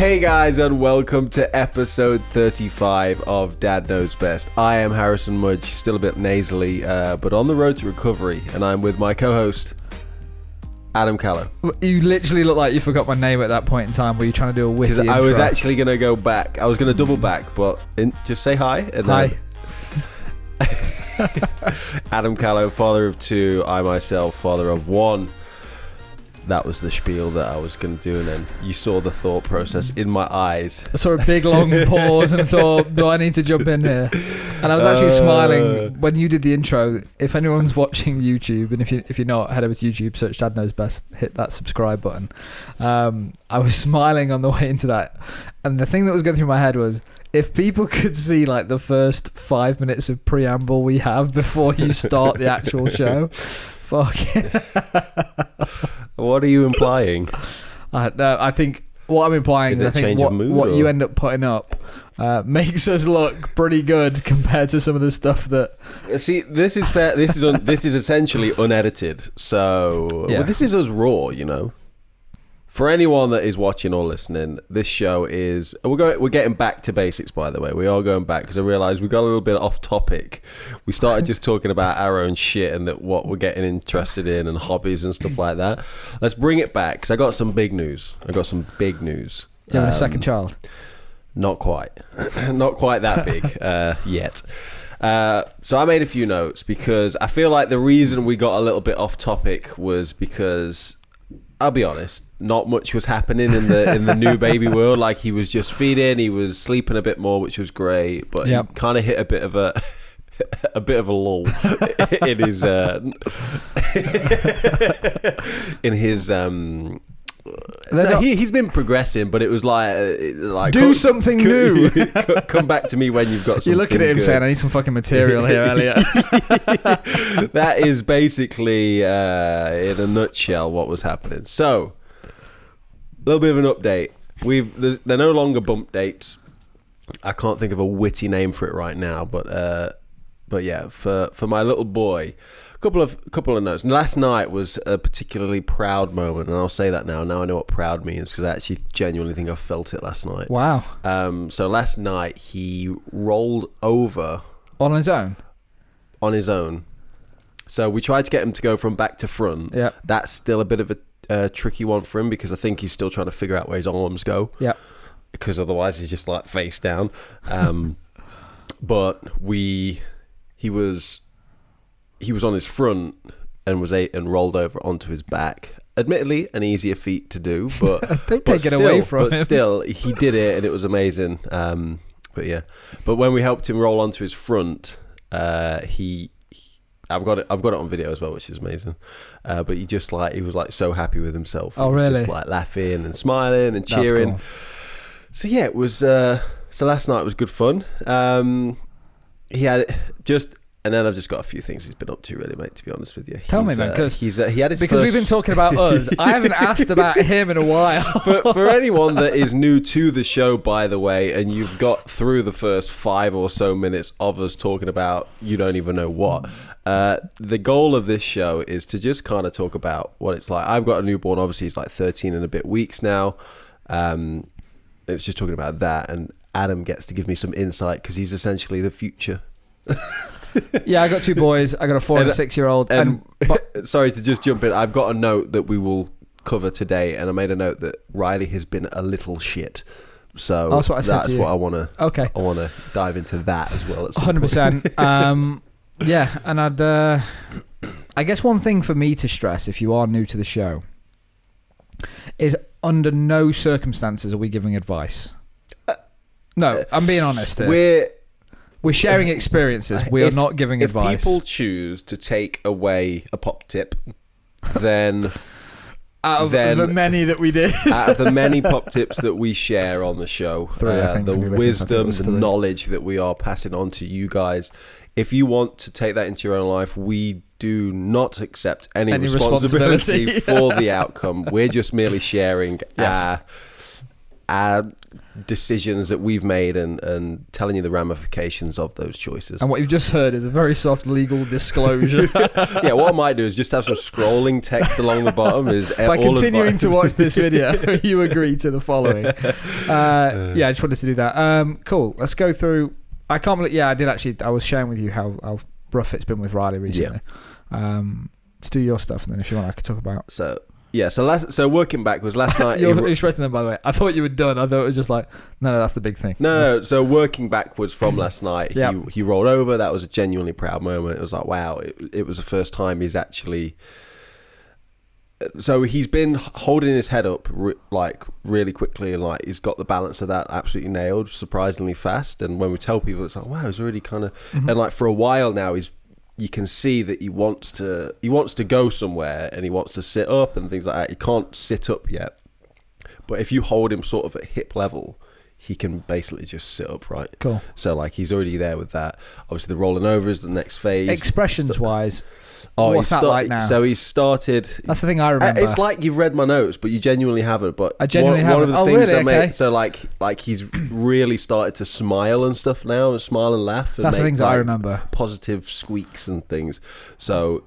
Hey guys, and welcome to episode 35 of Dad Knows Best. I am Harrison Mudge, still a bit nasally, but on the road to recovery, and I'm with my co-host, Adam Callow. You literally look like you forgot my name at that point in time. Were you trying to do a witty intro? I was actually going to go back. I was going to double back, but just say hi. And hi. Adam Callow, father of two. I myself, father of one. That was the spiel that I was going to do, and then you saw the thought process in my eyes. I saw a big long pause and thought, do I need to jump in here? And I was actually smiling when you did the intro. If anyone's watching YouTube, and if you're not, head over to YouTube, search Dad Knows Best, hit that subscribe button. I was smiling on the way into that, and the thing that was going through my head was, if people could see like the first 5 minutes of preamble we have before you start the actual show, fucking. What are you implying? No, I think what I'm implying is I think what you end up putting up makes us look pretty good compared to some of the stuff that. See, this is fair. This is essentially unedited. So yeah. Well, this is us raw, you know. For anyone that is watching or listening, this show is we're getting back to basics. By the way, we are going back because I realised we got a little bit off topic. We started just talking about our own shit and that what we're getting interested in and hobbies and stuff like that. Let's bring it back because I got some big news. You having a second child? Not quite, not quite that big yet. So I made a few notes because I feel like the reason we got a little bit off topic was because, I'll be honest, not much was happening in the new baby world. Like, he was just feeding, he was sleeping a bit more, which was great, but he kind of hit a bit of a lull in his he's been progressing, but it was like do something new. Come back to me when you've got something. You're looking at him saying, I need some fucking material here, Elliot. That is basically in a nutshell what was happening. So a little bit of an update. They're no longer bump dates. I can't think of a witty name for it right now, but yeah, for my little boy, couple of notes. Last night was a particularly proud moment, and I'll say that now. Now I know what proud means because I actually genuinely think I felt it last night. Wow. So last night he rolled over on his own. So we tried to get him to go from back to front. Yeah. That's still a bit of a tricky one for him because I think he's still trying to figure out where his arms go. Yeah. Because otherwise he's just like face down. But he was on his front and rolled over onto his back. Admittedly, an easier feat to do, but don't take it away from him. But still, he did it, and it was amazing. But when we helped him roll onto his front, I've got it on video as well, which is amazing. But he was like so happy with himself. Oh, he was really? just like laughing and smiling and cheering. That's cool. So yeah, it was. So last night was good fun. He had it just. And then I've just got a few things he's been up to, really, mate, to be honest with you. Tell me, man, because he had his we've been talking about us. I haven't asked about him in a while. For anyone that is new to the show, by the way, and you've got through the first 5 or so minutes of us talking about you don't even know what, the goal of this show is to just kind of talk about what it's like. I've got a newborn, obviously he's like 13 and a bit weeks now. It's just talking about that, and Adam gets to give me some insight because he's essentially the future. Yeah, I got 2 boys. I got a 4 and a 6-year-old. Sorry to just jump in. I've got a note that we will cover today, and I made a note that Riley has been a little shit. So that's what I said. That's what I want to. Okay. I want to dive into that as well. 100%. Yeah, and I guess one thing for me to stress, if you are new to the show, is under no circumstances are we giving advice. No, I'm being honest here. We're sharing experiences. We are not giving advice. If people choose to take away a pop tip, then out of the many that we did, out of the many pop tips that we share on the show, the wisdom, the knowledge that we are passing on to you guys, if you want to take that into your own life, we do not accept any responsibility for the outcome. We're just merely sharing our decisions that we've made and telling you the ramifications of those choices. And what you've just heard is a very soft legal disclosure. Yeah, what I might do is just have some scrolling text along the bottom. Is by continuing to watch this video, you agree to the following. Yeah, I just wanted to do that. Cool. Let's go through. I can't believe. Yeah, I did actually. I was sharing with you how rough it's been with Riley recently. Yeah. Let's do your stuff, and then if you want, I could talk about. So working backwards, last night... You're expressing them, by the way. I thought you were done. I thought it was just like, no, that's the big thing. No. So working backwards from last night, Yep. he rolled over. That was a genuinely proud moment. It was like, wow, it was the first time he's actually... So he's been holding his head up really quickly, and like he's got the balance of that absolutely nailed, surprisingly fast. And when we tell people, it's like, wow, he's really kind of... Mm-hmm. And like for a while now, you can see that he wants to go somewhere and he wants to sit up and things like that. He can't sit up yet, but if you hold him sort of at hip level, he can basically just sit up, right? Cool. So like he's already there with that. Obviously the rolling over is the next phase. Expressions wise, what's that like now? So he's started. That's the thing I remember. It's like you've read my notes, but you genuinely haven't. But I genuinely haven't. One of the things really? I made. Okay. So like he's really started to smile and stuff now, and smile and laugh. And that's the things I remember. Positive squeaks and things. So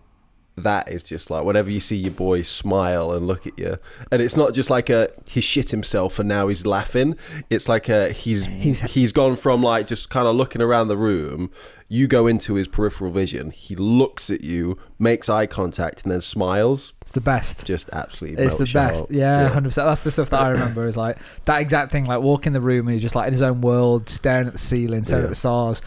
that is just like whenever you see your boy smile and look at you, and it's not just like he shit himself and now he's laughing. It's like he's gone from like just kind of looking around the room. You go into his peripheral vision. He looks at you, makes eye contact, and then smiles. It's the best. Just absolutely. It's the best. Up. Yeah, 100%. That's the stuff that I remember. Is like that exact thing. Like walking the room and he's just like in his own world, staring at the ceiling, staring at the stars.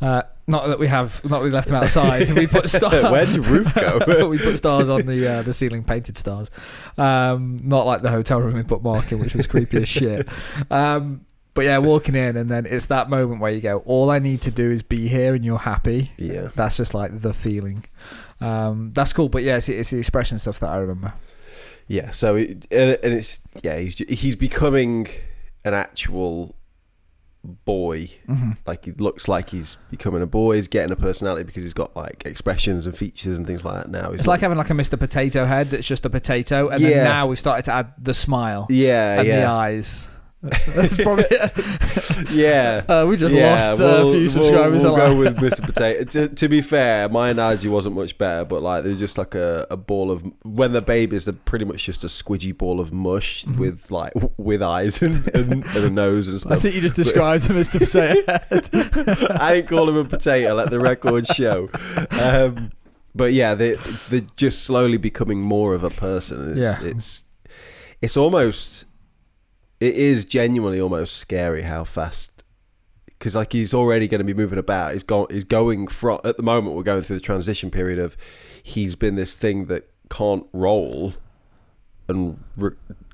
Not that we left him outside. We put stars. Where'd your roof go? We put stars on the ceiling, painted stars. Not like the hotel room we put Mark in, which was creepy as shit. But yeah, walking in, and then it's that moment where you go, all I need to do is be here and you're happy. Yeah. That's just like the feeling. That's cool. But yeah, it's the expression stuff that I remember. Yeah. So he's becoming an actual boy. Mm-hmm. Like he looks like he's becoming a boy. He's getting a personality because he's got like expressions and features and things like that now. It's like having like a Mr. Potato Head that's just a potato, and then now we've started to add the smile. Yeah. And the eyes. That's probably we just lost a few subscribers. We'll go with Mr. Potato. To be fair, my analogy wasn't much better, but like they're just like a ball of, when they're babies, they're pretty much just a squidgy ball of mush with eyes and a nose and stuff. I think you just described him as Mr. Potato Head. I didn't call him a potato, let the record show. But yeah, they're just slowly becoming more of a person. It's almost... It is genuinely almost scary how fast, because like he's already going to be moving about. He's going from, at the moment we're going through the transition period of, he's been this thing that can't roll and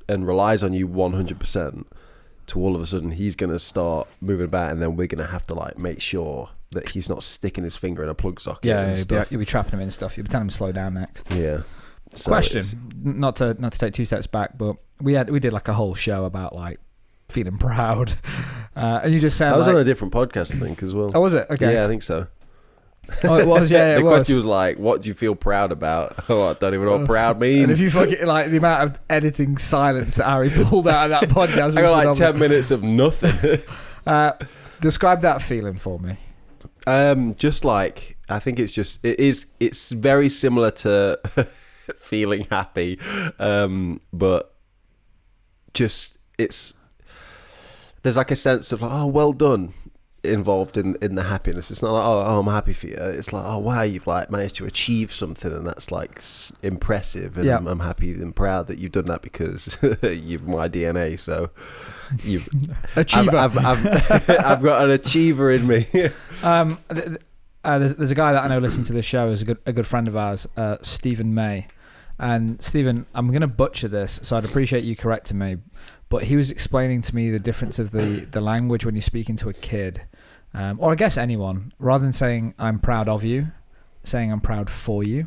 relies on you 100%, to all of a sudden he's going to start moving about, and then we're going to have to like make sure that he's not sticking his finger in a plug socket. Yeah, you'll be trapping him in stuff. You'll be telling him to slow down next. Yeah. So question, not to take 2 steps back, but we did like a whole show about like feeling proud, and you just said that was on a different podcast, I think, as well. Oh, was it? Okay. Yeah, I think so. Oh, it was. Yeah, the question was like, "What do you feel proud about?" Oh, I don't even know what proud means. And if you fucking like the amount of editing silence that Harry pulled out of that podcast, I got like 10 minutes of nothing. Describe that feeling for me. Just like, I think it's very similar to feeling happy, but just there's like a sense of like, oh, well done involved in the happiness. It's not like, oh, I'm happy for you. It's like, oh wow, you've like managed to achieve something, and that's like impressive, and I'm happy and proud that you've done that, because you're my DNA. So you've achiever. I've got an achiever in me. There's a guy that I know listens to this show, is a good friend of ours, Stephen May. And Stephen, I'm going to butcher this, so I'd appreciate you correcting me, but he was explaining to me the difference of the language when you're speaking to a kid, or I guess anyone, rather than saying I'm proud of you, saying I'm proud for you,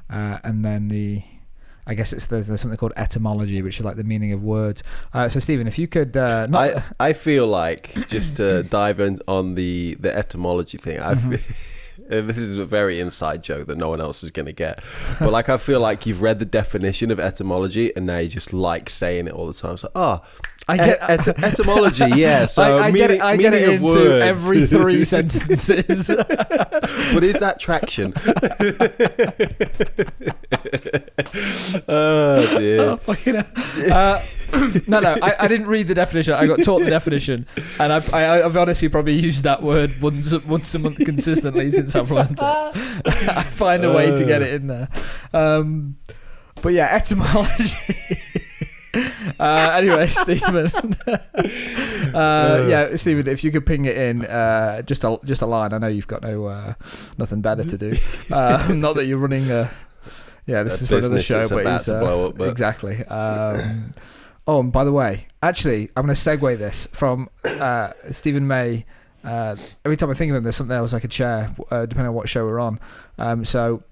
and then I guess there's something called etymology, which is like the meaning of words. So Stephen, if you could... I feel like, just to dive in on the etymology thing, this is a very inside joke that no one else is going to get. But like, I feel like you've read the definition of etymology and now you just like saying it all the time. So, I get etymology, yeah. So I get it into words. every 3 sentences. But is that traction? Oh dear. Oh, fucking hell. No, I didn't read the definition. I got taught the definition, and I've honestly probably used that word once a month consistently since I've learned it. I find a way to get it in there. But yeah, etymology. Anyway, Stephen. Yeah, Stephen, if you could ping it in, just a line. I know you've got nothing better to do. Not that you're running. This is for another show, but he's to blow up. But. Exactly. Oh, and by the way, actually, I'm going to segue this from Stephen May. Every time I think of him, there's something else I could share, depending on what show we're on. So,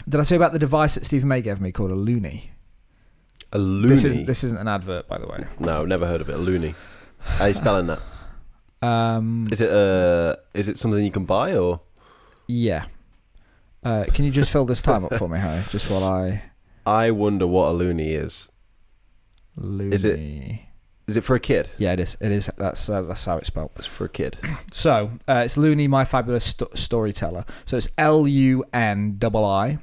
did I say about the device that Stephen May gave me called a Looney? A Looney? This isn't an advert, by the way. No, I've never heard of it. A Looney. How are you spelling that? Is it something you can buy or? Yeah. Can you just fill this time up for me, Harry? Just while I wonder what a Looney is. Looney. Is it for a kid? Yeah, it is. It is. That's how it's spelled. It's for a kid. So it's Looney, My Fabulous Storyteller. So it's Lunii.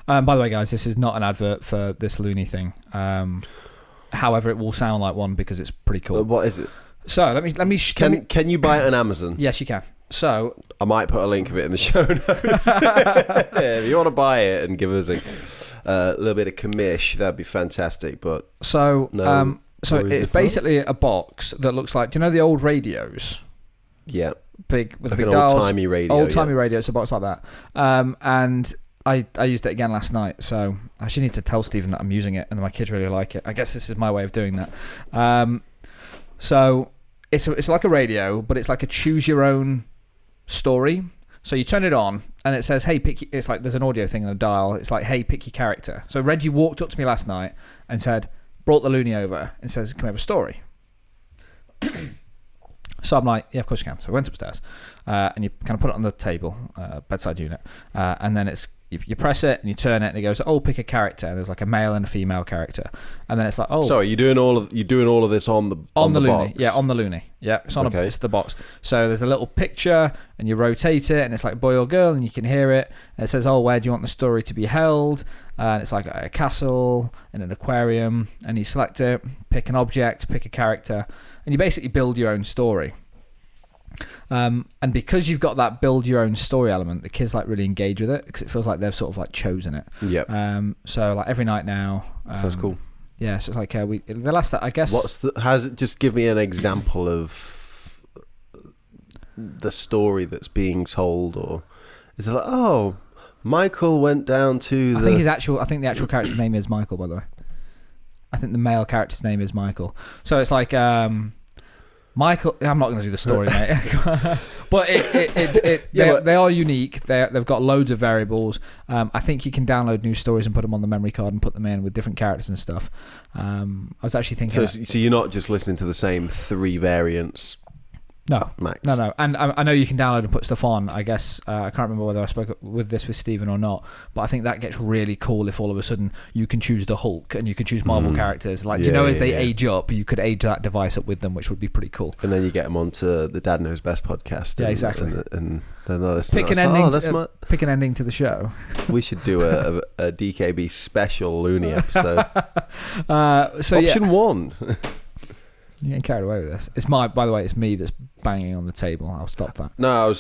By the way, guys, this is not an advert for this Looney thing. However, it will sound like one because it's pretty cool. What is it? So let me. Can you buy it on Amazon? Yes, you can. So I might put a link of it in the show notes. Yeah, if you want to buy it and give us a little bit of commish, that'd be fantastic. But so it's basically a box that looks like, do you know the old radios? Yeah, big with like big an dials. old-timey radio. Old-timey radio. It's a box like that. And I used it again last night, so I actually need to tell Stephen that I'm using it, and my kids really like it. I guess this is my way of doing that. So it's like a radio, but it's like a choose your own story. So you turn it on, and it says, "Hey, it's like there's an audio thing on a dial. It's like, "Hey, pick your character." So Reggie walked up to me last night and said, brought the Looney over, and says, "Can we have a story?" So I'm like, yeah, of course you can. So I went upstairs, and you kind of put it on the table, bedside unit, and then you press it and you turn it and it goes, oh, pick a character. And there's like a male and a female character, and then it's like, oh, sorry, you're doing all of this on the Looney, box? yeah, on the Looney, yeah, it's on okay. It's the box. So there's a little picture and you rotate it and it's like boy or girl and you can hear it. And it says, oh, where do you want the story to be held? And it's like a castle and an aquarium, and you select it, pick an object, pick a character, and you basically build your own story. And because you've got that build your own story element, the kids like really engage with it because it feels like they've sort of like chosen it. Yeah. So like every night now. Sounds cool. Yeah. So it's like the last, I guess. Just give me an example of the story that's being told, or is it like, oh, Michael went down to I think the actual character's name is Michael, by the way. I think the male character's name is Michael. So it's like Michael. I'm not going to do the story, mate. But they are unique. They've got loads of variables. I think you can download new stories and put them on the memory card and put them in with different characters and stuff. I was actually thinking. So you're not just listening to the same 3 variants. No, Max. No, and I know you can download and put stuff on. I guess I can't remember whether I spoke with Stephen or not, but I think that gets really cool if all of a sudden you can choose the Hulk and you can choose Marvel characters. Like, as they age up, you could age that device up with them, which would be pretty cool. And then you get them onto the Dad Knows Best podcast. Yeah, exactly. And then they'll listen. Pick an ending to the show. We should do a DKB special Looney episode. Option 1. You're getting carried away with this. By the way, it's me that's banging on the table. I'll stop that. No,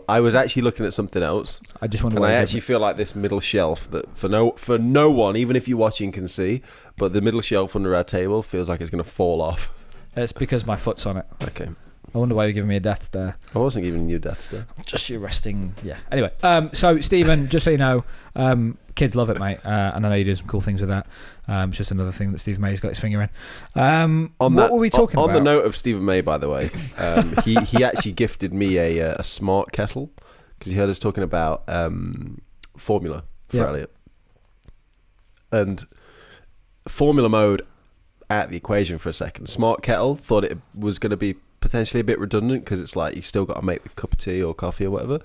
I was actually looking at something else. I just wonder. And I actually feel like this middle shelf that for no one, even if you're watching, can see, but the middle shelf under our table feels like it's going to fall off. It's because my foot's on it. Okay. I wonder why you're giving me a death stare. I wasn't giving you a death stare. Just you resting. Yeah. Anyway, so Stephen, just so you know, kids love it, mate, and I know you do some cool things with that. It's just another thing that Stephen May's got his finger in. What were we talking about? On the note of Stephen May, by the way, he actually gifted me a smart kettle because he heard us talking about formula for Elliot, and formula mode at the equation for a second. Smart kettle thought it was going to be potentially a bit redundant because it's like you still got to make the cup of tea or coffee or whatever,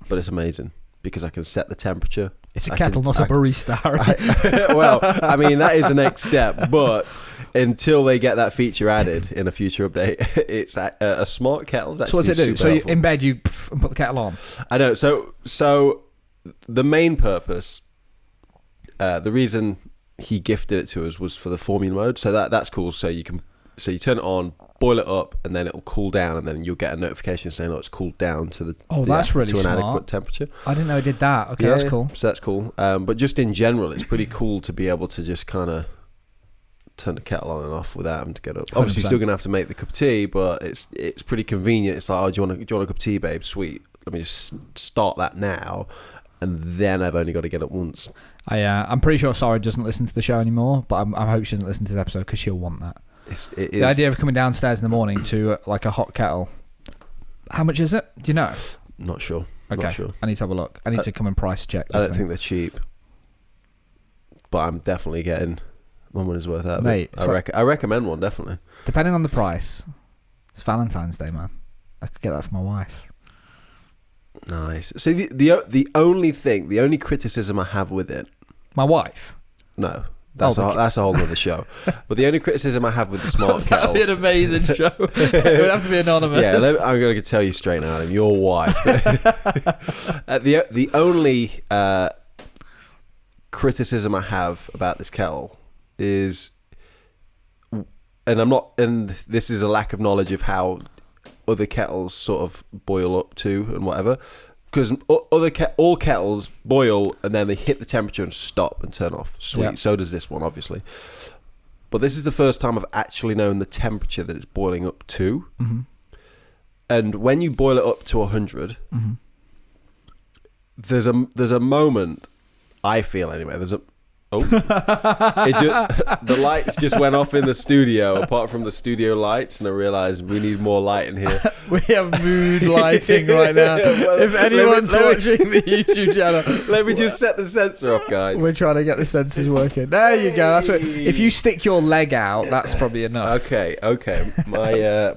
but it's amazing because I can set the temperature. It's a kettle, not a barista, Harry. Well, I mean, that is the next step, but until they get that feature added in a future update, it's a smart kettle. So what's it do? So you, in bed, you and put the kettle on? I know. So the main purpose, the reason he gifted it to us was for the formula mode. So that's cool. So you turn it on, boil it up, and then it'll cool down, and then you'll get a notification saying, "Oh, it's cooled down to the that's really to an smart. adequate temperature." I didn't know it did that. Okay, that's cool. So that's cool. But just in general, it's pretty cool to be able to just kind of turn the kettle on and off without having to get up. Obviously, 100%. still gonna have to make the cup of tea, but it's pretty convenient. It's like, "Oh, do you want a cup of tea, babe? Sweet. Let me just start that now." And then I've only got to get up once. I'm pretty sure Sarah doesn't listen to the show anymore, but I hope she doesn't listen to this episode because she'll want that. The idea of coming downstairs in the morning to like a hot kettle. How much is it? Do you know? Not sure. Okay, Not sure. I need to have a look. I need to come and price check this I don't thing. think they're cheap, but I'm definitely getting my money's worth out of Mate, it. I recommend one, definitely. Depending on the price, it's Valentine's Day, man. I could get that for my wife. Nice. See, the only criticism I have with it, My wife? no, that's a whole other show. But the only criticism I have with the smart kettle, That'd be an amazing show. It would have to be anonymous. yeah, I'm going to tell you straight now, Adam, your wife. The only criticism I have about this kettle is, and this is a lack of knowledge of how other kettles sort of boil up to and whatever, because all kettles boil and then they hit the temperature and stop and turn off. Sweet. Yeah. So does this one, obviously. But this is the first time I've actually known the temperature that it's boiling up to. Mm-hmm. And when you boil it up to 100, Mm-hmm. there's a moment, I feel anyway, the lights just went off in the studio, apart from the studio lights, and I realised we need more light in here. We have mood lighting right now. Well, if anyone's watching the YouTube channel, Let me just set the sensor off, guys. we're trying to get the sensors working. There you go. That's what, if you stick your leg out, that's probably enough. Okay. My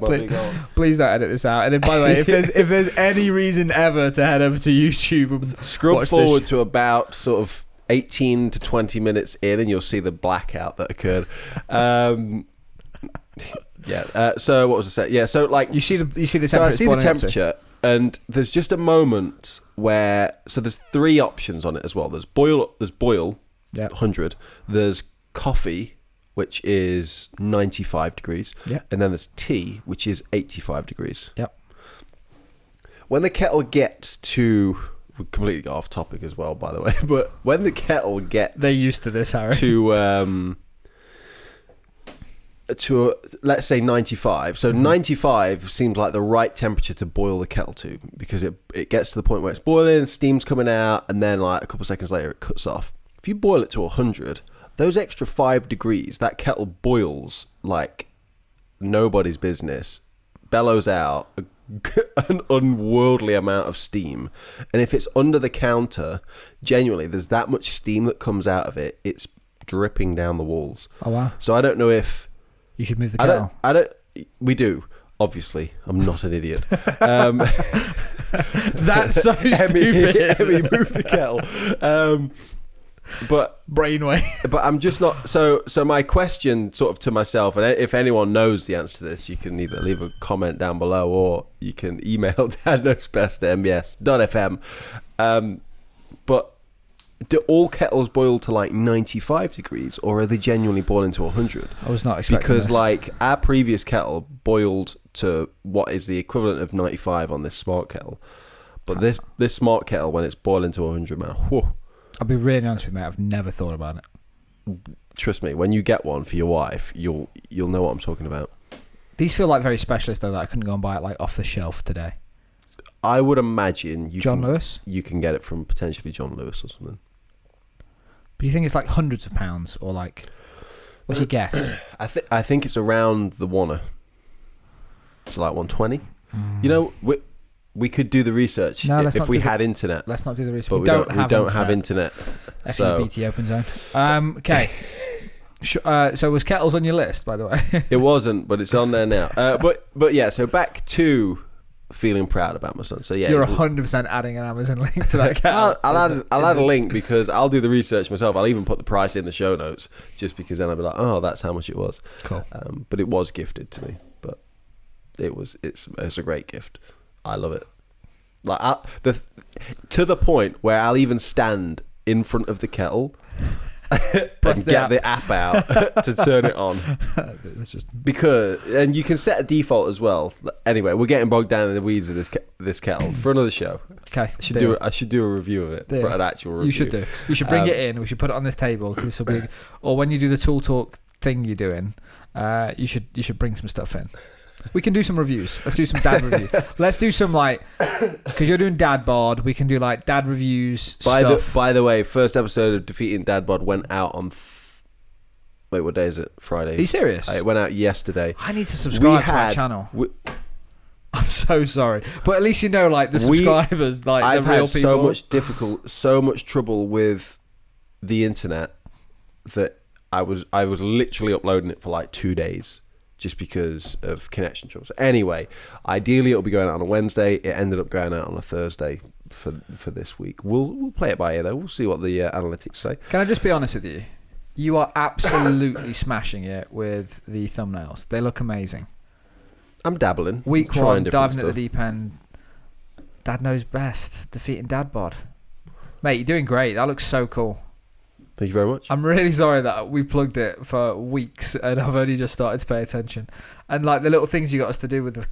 big arm. Please don't edit this out. And then, by the way, if there's any reason ever to head over to YouTube and Scrub watch forward this, to about sort of 18 to 20 minutes in, and you'll see the blackout that occurred. So what was I saying? Yeah. So like you see the temperature. So I see the boiling up to. temperature, and there's just a moment where there's three options on it as well. There's boil, Yeah. 100. There's coffee, which is 95 degrees. Yeah. And then there's tea, which is 85 degrees. Yep. When the kettle gets to, we completely got off topic as well, by the way, but when the kettle gets They're used to this, Harry. to let's say 95, so 95 seems like the right temperature to boil the kettle to, because it gets to the point where it's boiling, steam's coming out, and then like a couple of seconds later it cuts off. If you boil it to 100, those extra 5 degrees, that kettle boils like nobody's business, bellows out an unworldly amount of steam, and if it's under the counter, genuinely there's that much steam that comes out of it, it's dripping down the walls. Oh wow! So I don't know if You should move the kettle. I don't. We do. Obviously, I'm not an idiot. That's so stupid. Emmy, move the kettle. But Brainwave. But I'm just not. So my question, sort of to myself, and if anyone knows the answer to this, you can either leave a comment down below or you can email dadknowsbest@mbs.fm. But do all kettles boil to like 95 degrees, or are they genuinely boiling to 100? I was not expecting Because this. like our previous kettle boiled to what is the equivalent of 95 on this smart kettle, but this smart kettle, when it's boiling to 100, man, whew, I'll be really honest with you, mate. I've never thought about it. trust me, when you get one for your wife, you'll know what I'm talking about. These feel like very specialist though, that I couldn't go and buy it like off the shelf today. I would imagine John Lewis? You can get it from potentially John Lewis or something. But you think it's like hundreds of pounds, or like, what's your guess? I think it's around the Warner. It's like 120. You know, we could do the research if we had internet. Let's not do the research. But we don't have internet. FUBT open zone. Okay. So was kettles on your list, by the way? It wasn't, but it's on there now. But yeah, so back to feeling proud about my son. So yeah, You're 100% adding an Amazon link to that kettle. I'll add a link because I'll do the research myself. I'll even put the price in the show notes just because then I'll be like, oh, that's how much it was. Cool. But it was gifted to me. But it's a great gift. I love it. Like to the point where I'll even stand in front of the kettle and get the app out to turn it on. And you can set a default as well. Anyway, we're getting bogged down in the weeds of this kettle for another show. Okay, I should do a review of it for an actual review. You should do. We should bring it in. We should put it on this table because this will be. Or when you do the Tool Talk thing you're doing, you should bring some stuff in. We can do some reviews. Let's do some dad reviews. Let's do some because you're doing dad bod. We can do dad reviews. By the way, first episode of Defeating Dad Bod went out on. Wait, what day is it? Friday. Are you serious? It went out yesterday. I need to subscribe to my channel. I'm so sorry, but at least you know the subscribers, I've the real had people. so much trouble with the internet that I was literally uploading it for 2 days. Just because of connection troubles. Anyway, ideally it'll be going out on a Wednesday. It ended up going out on a Thursday for this week. We'll play it by ear though. We'll see what the analytics say. Can I just be honest with you? You are absolutely smashing it with the thumbnails. They look amazing. I'm dabbling. Week 1, diving at the deep end. Dad knows best. Defeating Dad Bod. Mate, you're doing great. That looks so cool. Thank you very much. I'm really sorry that we plugged it for weeks and I've only just started to pay attention. And the little things you got us to do with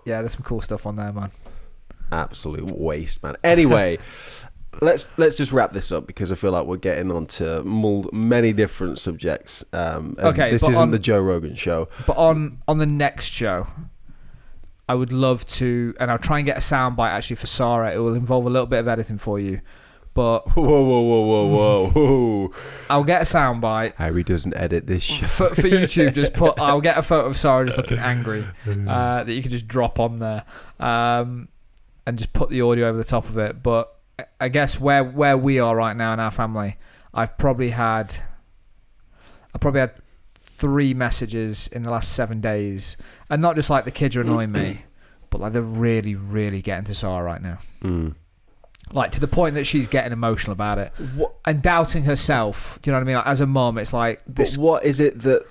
there's some cool stuff on there, man. Absolute waste, man. Anyway, let's just wrap this up because I feel like we're getting onto many different subjects. Okay, this isn't the Joe Rogan show. But on the next show, I would love to, and I'll try and get a soundbite actually for Sarah. It will involve a little bit of editing for you. But whoa! I'll get a soundbite. Harry doesn't edit this show for YouTube. I'll get a photo of Sarah just looking angry that you can just drop on there, and just put the audio over the top of it. But I guess where we are right now in our family, I probably had 3 messages in the last 7 days, and not just the kids are annoying me, but they're really, really getting to Sarah right now. To the point that she's getting emotional about it and doubting herself. Do you know what I mean? As a mum, it's this. But what is it that?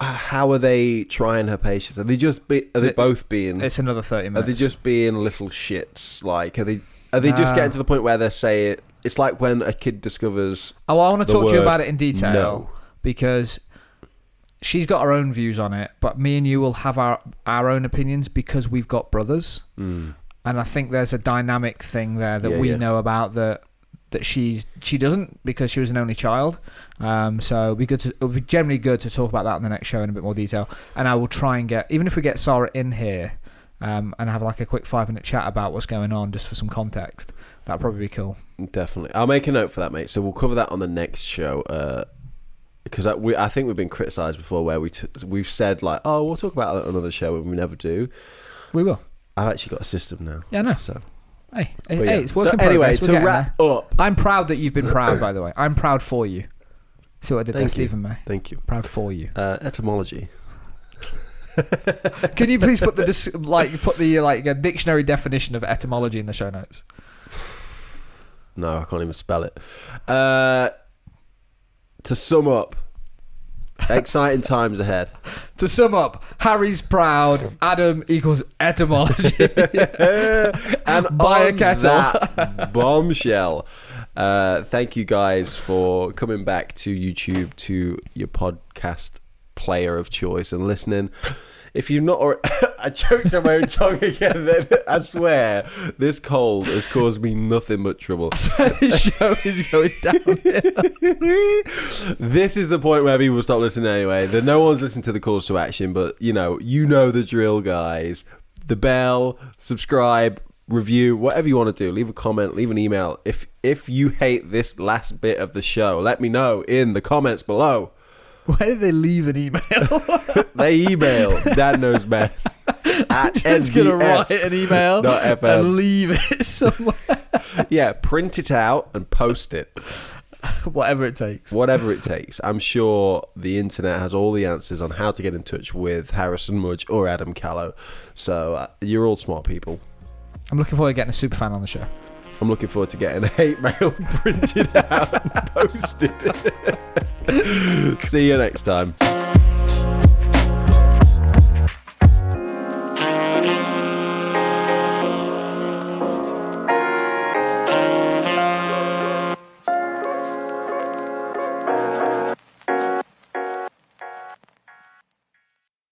How are they trying her patience? Are they both being? It's another 30 minutes. Are they just being little shits? Are they just getting to the point where they're saying it's like when a kid discovers? Oh, I want to talk to you about it in detail because she's got her own views on it, but me and you will have our own opinions because we've got brothers. And I think there's a dynamic thing there that we know about that she doesn't because she was an only child. So it would be generally good to talk about that in the next show in a bit more detail. And I will try and even if we get Sarah in here and have a quick 5-minute chat about what's going on just for some context, that'd probably be cool. Definitely. I'll make a note for that, mate. So we'll cover that on the next show. Because I think we've been criticised before where we've said we'll talk about that on another show and we never do. We will. I've actually got a system now. Yeah, I know. So, hey, it's working. So anyway, to wrap up, I'm proud that you've been proud. By the way, I'm proud for you. See what I did there, Stephen May. Thank you. Proud for you. Etymology. Can you please put the dictionary definition of etymology in the show notes? No, I can't even spell it. To sum up. Exciting times ahead. To sum up, Harry's proud. Adam equals etymology. And buy a kettle. That bombshell. Thank you guys for coming back to YouTube, to your podcast player of choice and listening. If you've not already, I choked on my own tongue again then. I swear, this cold has caused me nothing but trouble. This show is going down. This is the point where people stop listening anyway. No one's listening to the calls to action, but you know the drill, guys. The bell, subscribe, review, whatever you want to do. Leave a comment, leave an email. If you hate this last bit of the show, let me know in the comments below. Why did they leave an email? They email Dad Knows Best at just gonna write an email FM. and leave it somewhere. Yeah, print it out and post it. Whatever it takes. Whatever it takes. I'm sure the internet has all the answers on how to get in touch with Harrison Mudge or Adam Callow. So you're all smart people. I'm looking forward to getting a superfan on the show. I'm looking forward to getting a hate mail printed out and posted. See you next time.